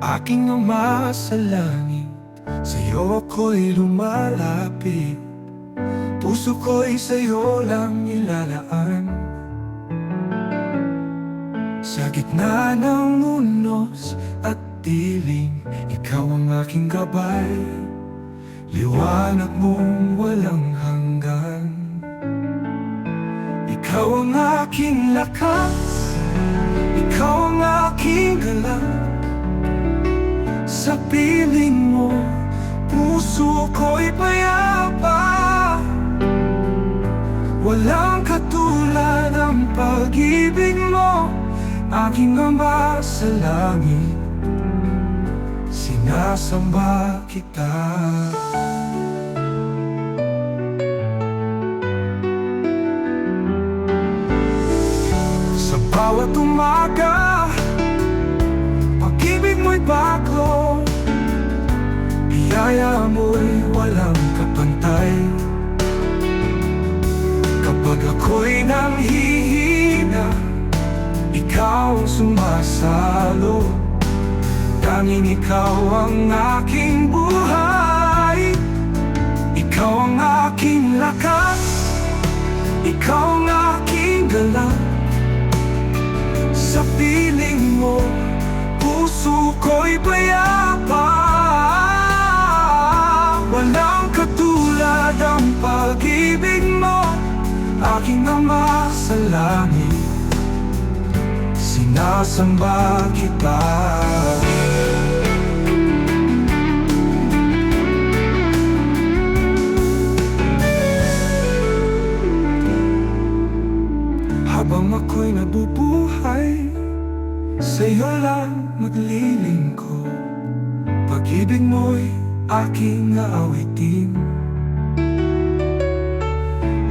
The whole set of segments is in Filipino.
Aking Ama sa langit, sa'yo ako'y lumalapit. Puso ko'y sa'yo lang nilalaan. Sa gitna ng unos at dilim, ikaw ang aking gabay. Liwanag mong walang hanggan. Ikaw ang aking lakas, ikaw ang aking galak. Sa piling mo, puso ko'y payapa. Walang katulad ang pag-ibig mo, aking Ama sa langit, sinasamba kita. Sa bawat umaga, pag-ibig mo'y bago, biyaya mo'y walang kapantay. Kapag ako'y nanghihina, ikaw ang sumasalo. Tanging ikaw ang aking buhay. Ikaw ang aking lakas, ikaw ang aking galak. Sa piling mo, puso ko'y payapa. Walang katulad ang pag-ibig mo, aking Ama sa langit, sinasamba kita. Habang ako'y nabubuhay, sa'yo lang maglilingkod. Pag-ibig mo'y aking aawitin,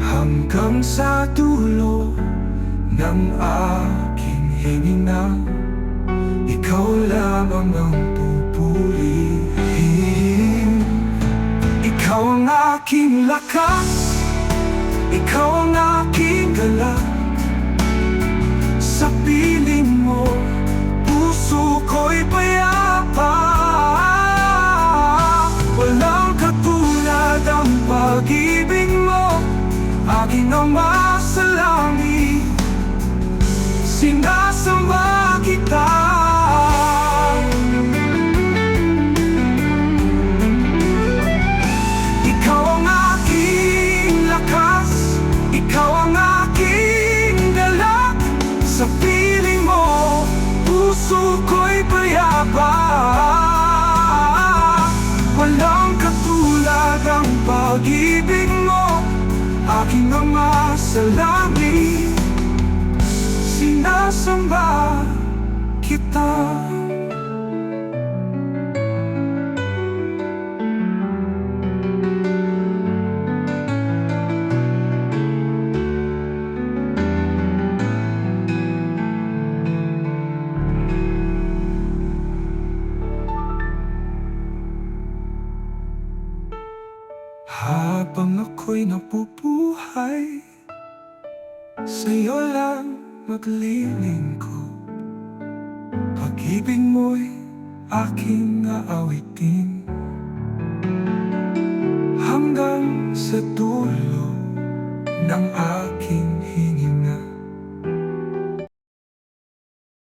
hanggang sa dulo ng aking hininga. Ikaw lamang ang pupurihin. Ikaw ang aking lakas, ikaw ang aking galak. Sa piling mo, puso ko'y payapa. Walang katulad ang pag-ibig mo, aking Ama sa langit, sinasamba kita. Ikaw ang aking lakas, ikaw ang aking galak. Sa piling mo, puso ko'y payapa. Walang katulad ang pag-ibig mo, aking Ama sa langit, sinasamba kita. Habang ako'y nabubuhay, sa'yo lang maglilingkod. Pag-ibig mo'y aking aawitin,